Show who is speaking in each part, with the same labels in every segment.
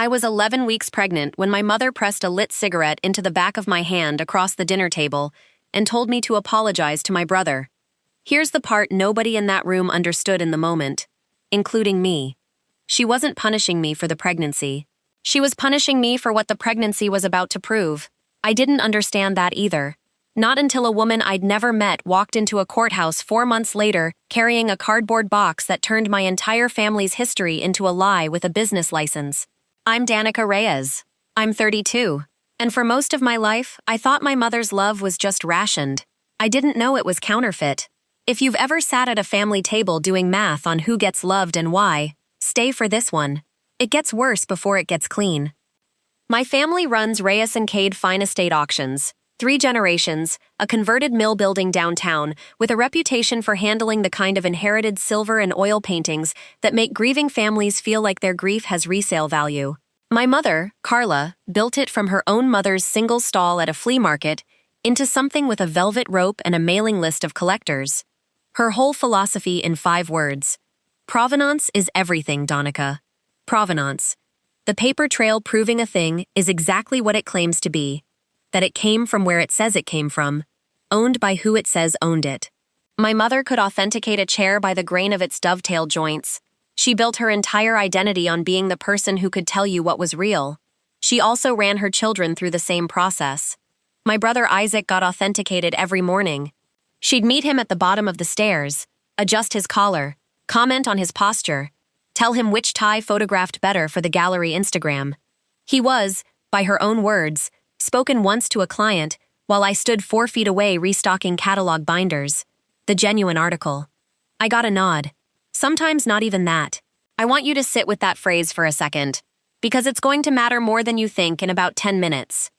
Speaker 1: I was 11 weeks pregnant when my mother pressed a lit cigarette into the back of my hand across the dinner table and told me to apologize to my brother. Here's the part nobody in that room understood in the moment, including me. She wasn't punishing me for the pregnancy. She was punishing me for what the pregnancy was about to prove. I didn't understand that either. Not until a woman I'd never met walked into a courthouse 4 months later carrying a cardboard box that turned my entire family's history into a lie with a business license. I'm Danica Reyes. I'm 32. And for most of my life, I thought my mother's love was just rationed. I didn't know it was counterfeit. If you've ever sat at a family table doing math on who gets loved and why, stay for this one. It gets worse before it gets clean. My family runs Reyes & Cade Fine Estate Auctions. 3 generations, a converted mill building downtown, with a reputation for handling the kind of inherited silver and oil paintings that make grieving families feel like their grief has resale value. My mother, Carla, built it from her own mother's single stall at a flea market into something with a velvet rope and a mailing list of collectors. Her whole philosophy in 5 words. Provenance is everything, Danica. Provenance. The paper trail proving a thing is exactly what it claims to be. That it came from where it says it came from, owned by who it says owned it. My mother could authenticate a chair by the grain of its dovetail joints. She built her entire identity on being the person who could tell you what was real. She also ran her children through the same process. My brother Isaac got authenticated every morning. She'd meet him at the bottom of the stairs, adjust his collar, comment on his posture, tell him which tie photographed better for the gallery Instagram. He was, by her own words, spoken once to a client while I stood 4 feet away restocking catalog binders. The genuine article. I got a nod. Sometimes not even that. I want you to sit with that phrase for a second, because it's going to matter more than you think in about 10 minutes.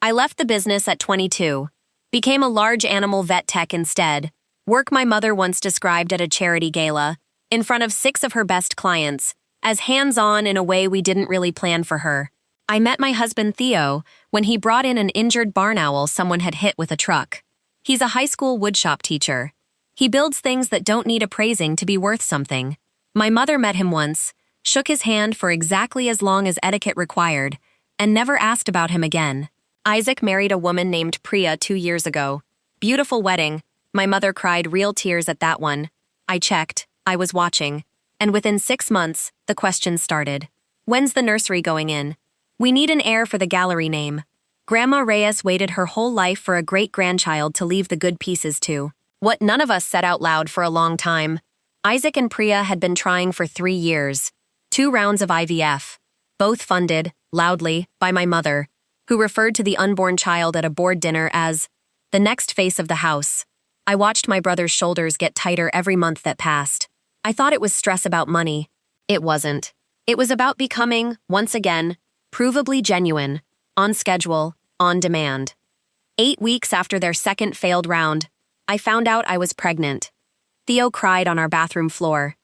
Speaker 1: I left the business at 22, became a large animal vet tech instead, work my mother once described at a charity gala, in front of 6 of her best clients, as hands-on in a way we didn't really plan for her. I met my husband Theo when he brought in an injured barn owl someone had hit with a truck. He's a high school woodshop teacher. He builds things that don't need appraising to be worth something. My mother met him once, shook his hand for exactly as long as etiquette required, and never asked about him again. Isaac married a woman named Priya 2 years ago. Beautiful wedding. My mother cried real tears at that one. I checked, I was watching, and within 6 months, the questions started. When's the nursery going in? We need an heir for the gallery name. Grandma Reyes waited her whole life for a great-grandchild to leave the good pieces to. What none of us said out loud for a long time. Isaac and Priya had been trying for 3 years. 2 rounds of IVF. Both funded, loudly, by my mother, who referred to the unborn child at a board dinner as the next face of the house. I watched my brother's shoulders get tighter every month that passed. I thought it was stress about money. It wasn't. It was about becoming, once again, provably genuine, on schedule, on demand. 8 weeks after their second failed round, I found out I was pregnant. Theo cried on our bathroom floor.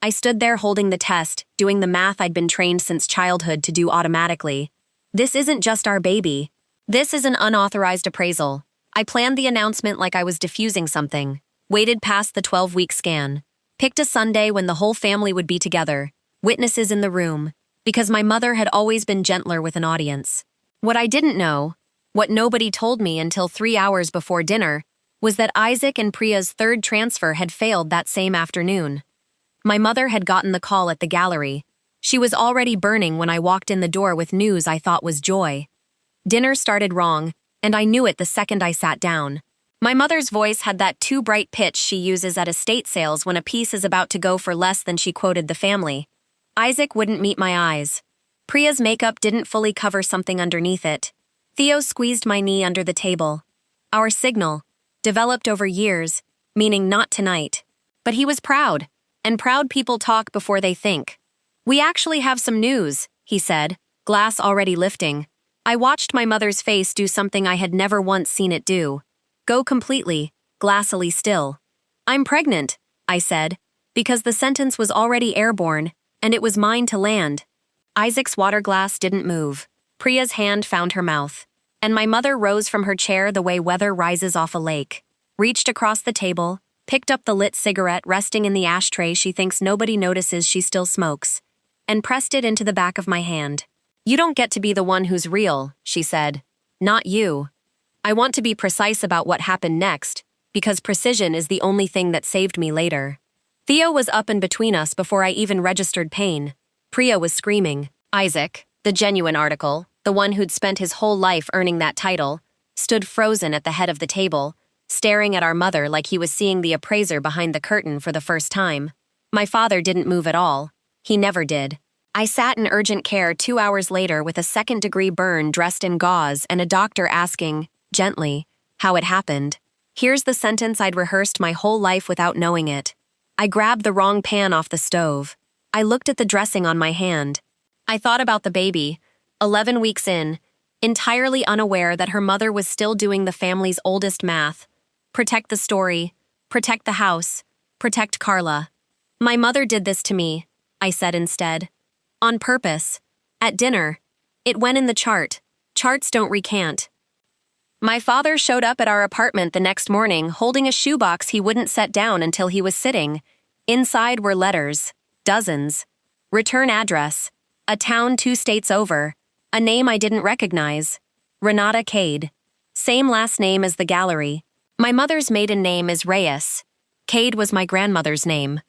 Speaker 1: I stood there holding the test, doing the math I'd been trained since childhood to do automatically. This isn't just our baby. This is an unauthorized appraisal. I planned the announcement like I was diffusing something, waited past the 12-week scan, picked a Sunday when the whole family would be together, witnesses in the room, because my mother had always been gentler with an audience. What I didn't know, what nobody told me until 3 hours before dinner, was that Isaac and Priya's 3rd transfer had failed that same afternoon. My mother had gotten the call at the gallery. She was already burning when I walked in the door with news I thought was joy. Dinner started wrong, and I knew it the second I sat down. My mother's voice had that too bright pitch she uses at estate sales when a piece is about to go for less than she quoted the family. Isaac wouldn't meet my eyes. Priya's makeup didn't fully cover something underneath it. Theo squeezed my knee under the table. Our signal, developed over years, meaning not tonight. But he was proud, and proud people talk before they think. We actually have some news, he said, glass already lifting. I watched my mother's face do something I had never once seen it do. Go completely, glassily still. I'm pregnant, I said, because the sentence was already airborne, and it was mine to land. Isaac's water glass didn't move. Priya's hand found her mouth, and my mother rose from her chair the way weather rises off a lake, reached across the table, picked up the lit cigarette resting in the ashtray she thinks nobody notices she still smokes, and pressed it into the back of my hand. You don't get to be the one who's real, she said. Not you. I want to be precise about what happened next, because precision is the only thing that saved me later. Theo was up and between us before I even registered pain. Priya was screaming. Isaac, the genuine article, the one who'd spent his whole life earning that title, stood frozen at the head of the table, staring at our mother like he was seeing the appraiser behind the curtain for the first time. My father didn't move at all. He never did. I sat in urgent care 2 hours later with a second-degree burn dressed in gauze and a doctor asking, gently, how it happened. Here's the sentence I'd rehearsed my whole life without knowing it. I grabbed the wrong pan off the stove. I looked at the dressing on my hand. I thought about the baby, 11 weeks in, entirely unaware that her mother was still doing the family's oldest math. Protect the story, protect the house, protect Carla. My mother did this to me, I said instead. On purpose. At dinner. It went in the chart. Charts don't recant. My father showed up at our apartment the next morning holding a shoebox he wouldn't set down until he was sitting. Inside were letters. Dozens. Return address. A town 2 states over. A name I didn't recognize. Renata Cade. Same last name as the gallery. My mother's maiden name is Reyes. Cade was my grandmother's name.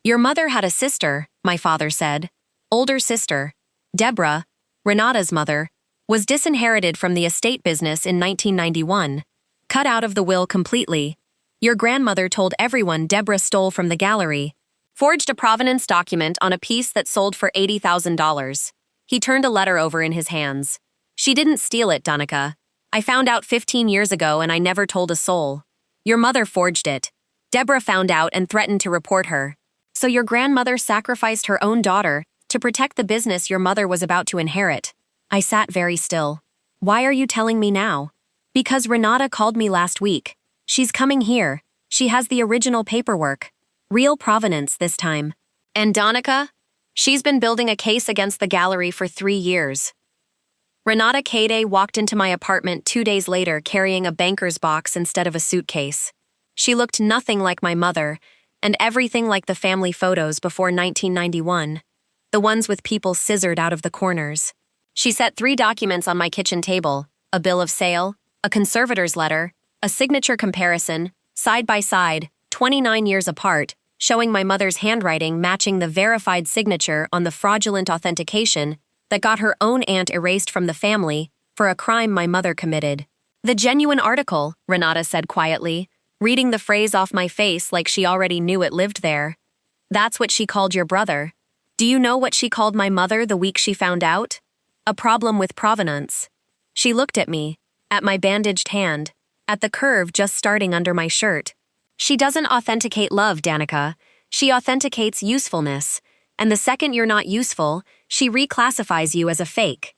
Speaker 1: Your mother had a sister, my father said. Older sister. Deborah, Renata's mother, was disinherited from the estate business in 1991. Cut out of the will completely. Your grandmother told everyone Deborah stole from the gallery. Forged a provenance document on a piece that sold for $80,000. He turned a letter over in his hands. She didn't steal it, Danica. I found out 15 years ago and I never told a soul. Your mother forged it. Deborah found out and threatened to report her. So your grandmother sacrificed her own daughter to protect the business your mother was about to inherit. I sat very still. Why are you telling me now? Because Renata called me last week. She's coming here. She has the original paperwork. Real provenance this time. And Danica? She's been building a case against the gallery for 3 years. Renata Cade walked into my apartment 2 days later carrying a banker's box instead of a suitcase. She looked nothing like my mother, and everything like the family photos before 1991. The ones with people scissored out of the corners. She set 3 documents on my kitchen table, a bill of sale, a conservator's letter, a signature comparison, side by side, 29 years apart, showing my mother's handwriting matching the verified signature on the fraudulent authentication that got her own aunt erased from the family for a crime my mother committed. The genuine article, Renata said quietly, reading the phrase off my face like she already knew it lived there. That's what she called your brother. Do you know what she called my mother the week she found out? A problem with provenance. She looked at me, at my bandaged hand, at the curve just starting under my shirt. She doesn't authenticate love, Danica. She authenticates usefulness, and the second you're not useful, she reclassifies you as a fake.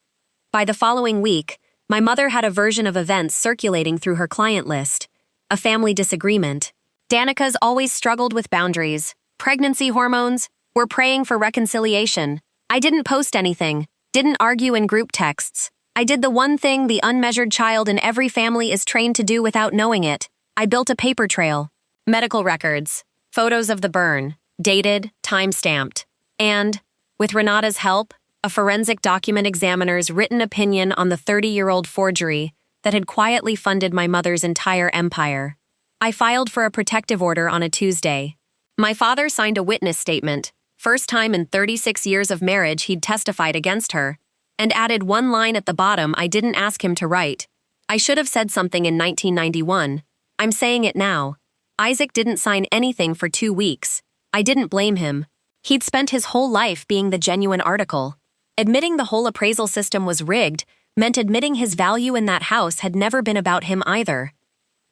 Speaker 1: By the following week, my mother had a version of events circulating through her client list. A family disagreement. Danica's always struggled with boundaries. Pregnancy hormones. We're praying for reconciliation. I didn't post anything. Didn't argue in group texts. I did the one thing the unmeasured child in every family is trained to do without knowing it. I built a paper trail. Medical records. Photos of the burn. Dated, time-stamped. And, with Renata's help, a forensic document examiner's written opinion on the 30-year-old forgery that had quietly funded my mother's entire empire. I filed for a protective order on a Tuesday. My father signed a witness statement, first time in 36 years of marriage he'd testified against her, and added one line at the bottom I didn't ask him to write. I should have said something in 1991. I'm saying it now. Isaac didn't sign anything for 2 weeks. I didn't blame him. He'd spent his whole life being the genuine article. Admitting the whole appraisal system was rigged meant admitting his value in that house had never been about him either.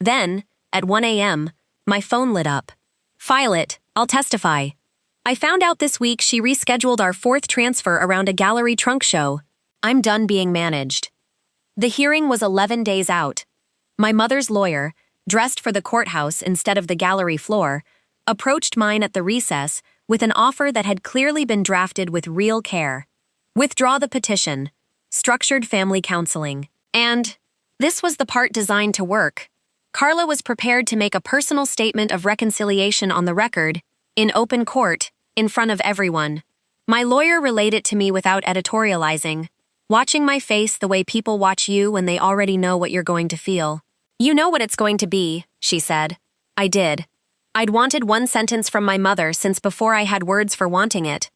Speaker 1: Then, at 1 a.m., my phone lit up. File it, I'll testify. I found out this week she rescheduled our 4th transfer around a gallery trunk show. I'm done being managed. The hearing was 11 days out. My mother's lawyer, dressed for the courthouse instead of the gallery floor, approached mine at the recess with an offer that had clearly been drafted with real care. Withdraw the petition. Structured family counseling. And this was the part designed to work. Carla was prepared to make a personal statement of reconciliation on the record, in open court, in front of everyone. My lawyer relayed it to me without editorializing. Watching my face the way people watch you when they already know what you're going to feel. You know what it's going to be, she said. I did. I'd wanted one sentence from my mother since before I had words for wanting it.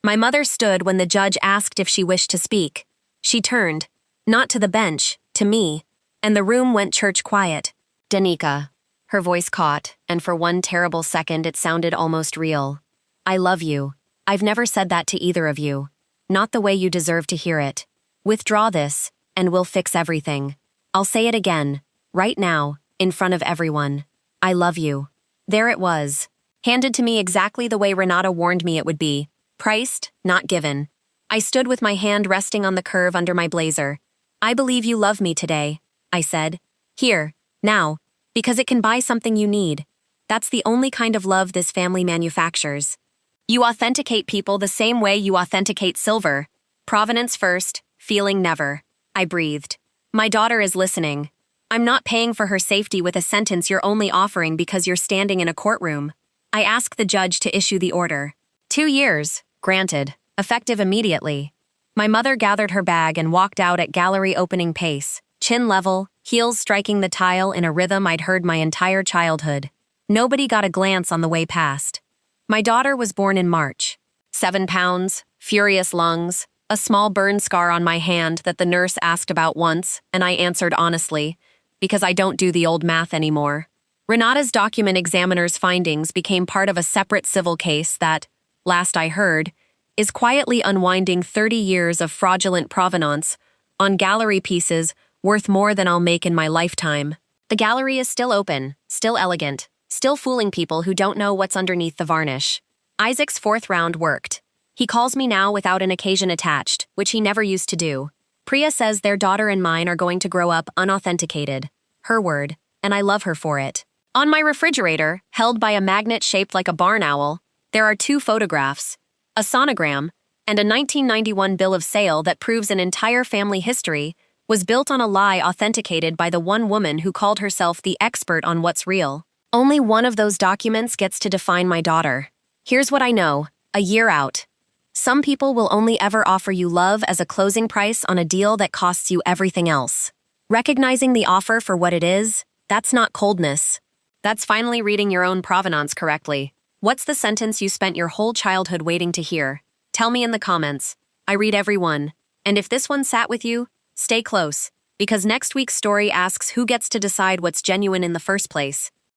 Speaker 1: My mother stood when the judge asked if she wished to speak. She turned, not to the bench, to me, and the room went church quiet. Danica. Her voice caught, and for one terrible second it sounded almost real. I love you. I've never said that to either of you. Not the way you deserve to hear it. Withdraw this, and we'll fix everything. I'll say it again, right now, in front of everyone. I love you. There it was. Handed to me exactly the way Renata warned me it would be. Priced, not given. I stood with my hand resting on the curve under my blazer. I believe you love me today, I said. Here, now, because it can buy something you need. That's the only kind of love this family manufactures. You authenticate people the same way you authenticate silver. Provenance first, feeling never. I breathed. My daughter is listening. I'm not paying for her safety with a sentence you're only offering because you're standing in a courtroom. I asked the judge to issue the order. 2 years, granted, effective immediately. My mother gathered her bag and walked out at gallery opening pace, chin level, heels striking the tile in a rhythm I'd heard my entire childhood. Nobody got a glance on the way past. My daughter was born in March. 7 pounds, furious lungs, a small burn scar on my hand that the nurse asked about once, and I answered honestly, because I don't do the old math anymore. Renata's document examiner's findings became part of a separate civil case that, last I heard, is quietly unwinding 30 years of fraudulent provenance on gallery pieces worth more than I'll make in my lifetime. The gallery is still open, still elegant, still fooling people who don't know what's underneath the varnish. Isaac's 4th round worked. He calls me now without an occasion attached, which he never used to do. Priya says their daughter and mine are going to grow up unauthenticated. Her word, and I love her for it. On my refrigerator, held by a magnet shaped like a barn owl, there are 2 photographs, a sonogram, and a 1991 bill of sale that proves an entire family history was built on a lie authenticated by the one woman who called herself the expert on what's real. Only one of those documents gets to define my daughter. Here's what I know, a year out. Some people will only ever offer you love as a closing price on a deal that costs you everything else. Recognizing the offer for what it is, that's not coldness. That's finally reading your own provenance correctly. What's the sentence you spent your whole childhood waiting to hear? Tell me in the comments. I read every one. And if this one sat with you, stay close, because next week's story asks who gets to decide what's genuine in the first place.